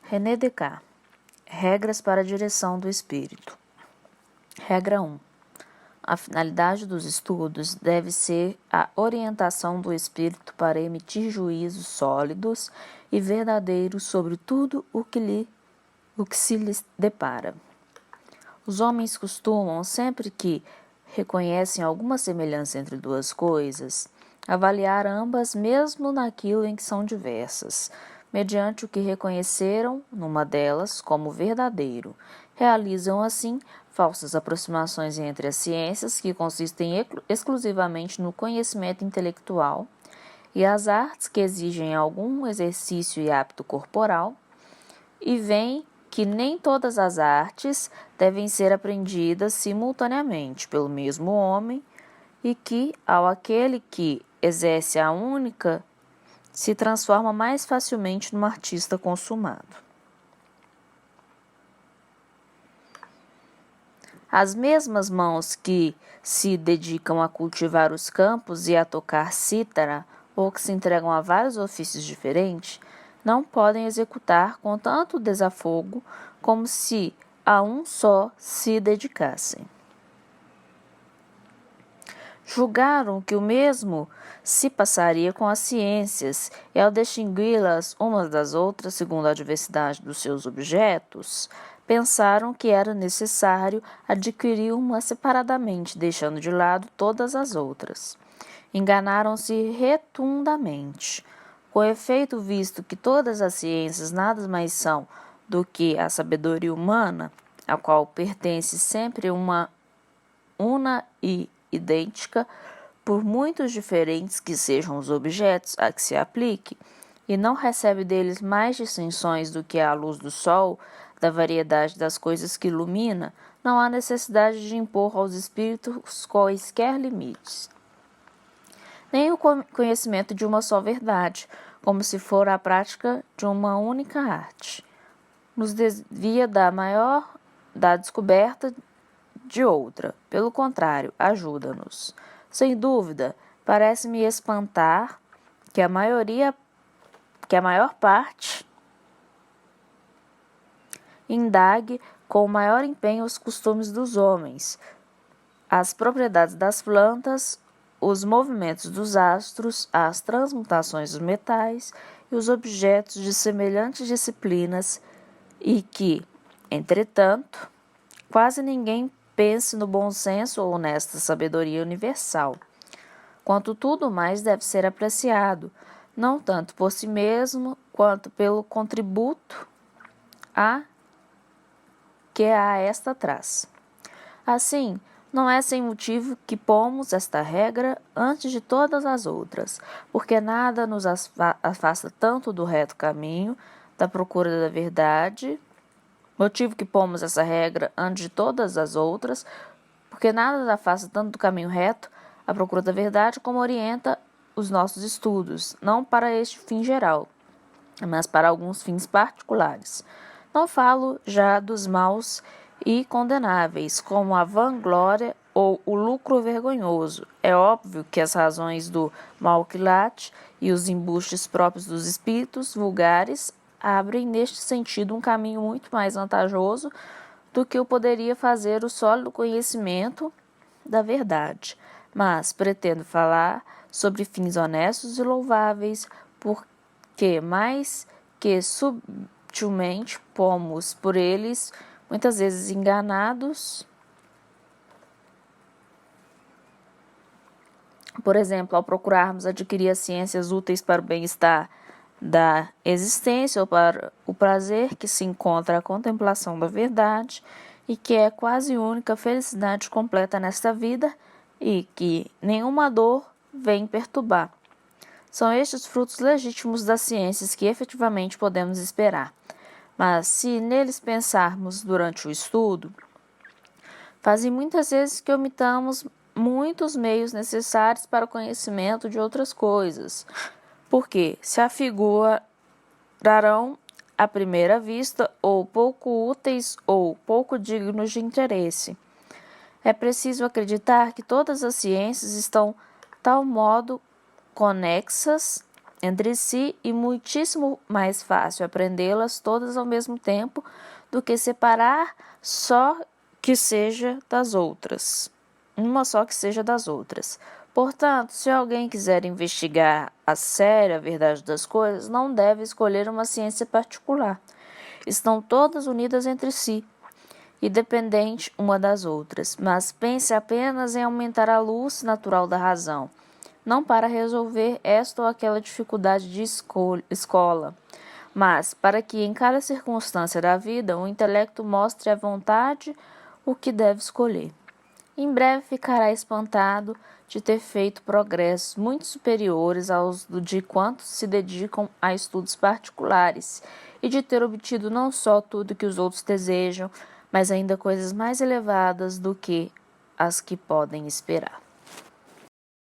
René Descartes. Regras para a direção do espírito. Regra 1. A finalidade dos estudos deve ser a orientação do espírito para emitir juízos sólidos e verdadeiros sobre tudo o que se lhes depara. Os homens costumam, sempre que reconhecem alguma semelhança entre duas coisas, avaliar ambas mesmo naquilo em que são diversas, mediante o que reconheceram numa delas como verdadeiro. Realizam, assim, falsas aproximações entre as ciências, que consistem exclusivamente no conhecimento intelectual, e as artes, que exigem algum exercício e hábito corporal, e veem que nem todas as artes devem ser aprendidas simultaneamente pelo mesmo homem, e que, ao aquele que exerce a única, se transforma mais facilmente num artista consumado. As mesmas mãos que se dedicam a cultivar os campos e a tocar cítara, ou que se entregam a vários ofícios diferentes, não podem executar com tanto desafogo como se a um só se dedicassem. Julgaram que o mesmo se passaria com as ciências, e ao distingui-las umas das outras segundo a diversidade dos seus objetos, pensaram que era necessário adquirir uma separadamente, deixando de lado todas as outras. Enganaram-se retundamente. Com efeito, visto que todas as ciências nada mais são do que a sabedoria humana, a qual pertence sempre uma e idêntica, por muitos diferentes que sejam os objetos a que se aplique, e não recebe deles mais distinções do que a luz do sol, da variedade das coisas que ilumina, não há necessidade de impor aos espíritos quaisquer limites. Nem o conhecimento de uma só verdade, como se for a prática de uma única arte, nos desvia da descoberta de outra. Pelo contrário, ajuda-nos. Sem dúvida, parece-me espantar que a maior parte indague com o maior empenho os costumes dos homens, as propriedades das plantas, os movimentos dos astros, as transmutações dos metais e os objetos de semelhantes disciplinas, e que, entretanto, quase ninguém pense no bom senso ou nesta sabedoria universal, quanto tudo mais deve ser apreciado, não tanto por si mesmo, quanto pelo contributo que a esta traz. Assim, não é sem motivo que pomos esta regra antes de todas as outras, porque nada nos afasta tanto do reto caminho, da procura da verdade. Motivo que pomos essa regra antes de todas as outras, porque nada nos afasta tanto do caminho reto, a procura da verdade, como orienta os nossos estudos, não para este fim geral, mas para alguns fins particulares. Não falo já dos maus e condenáveis, como a vanglória ou o lucro vergonhoso. É óbvio que as razões do malquilate e os embustes próprios dos espíritos vulgares abrem neste sentido um caminho muito mais vantajoso do que o poderia fazer o sólido conhecimento da verdade. Mas pretendo falar sobre fins honestos e louváveis, porque mais que subtilmente pomos por eles, muitas vezes enganados, por exemplo, ao procurarmos adquirir as ciências úteis para o bem-estar da existência ou para o prazer que se encontra a contemplação da verdade, e que é quase única felicidade completa nesta vida, e que nenhuma dor vem perturbar. São estes frutos legítimos das ciências que efetivamente podemos esperar. Mas se neles pensarmos durante o estudo, fazem muitas vezes que omitamos muitos meios necessários para o conhecimento de outras coisas, porque se afigurarão à primeira vista ou pouco úteis ou pouco dignos de interesse. É preciso acreditar que todas as ciências estão tal modo conexas entre si e muitíssimo mais fácil aprendê-las todas ao mesmo tempo do que separar só que seja das outras. Uma só que seja das outras. Portanto, se alguém quiser investigar a sério a verdade das coisas, não deve escolher uma ciência particular. Estão todas unidas entre si e dependentes uma das outras, mas pense apenas em aumentar a luz natural da razão, não para resolver esta ou aquela dificuldade de escola, mas para que em cada circunstância da vida o intelecto mostre à vontade o que deve escolher. Em breve ficará espantado de ter feito progressos muito superiores aos de quantos se dedicam a estudos particulares e de ter obtido não só tudo que os outros desejam, mas ainda coisas mais elevadas do que as que podem esperar.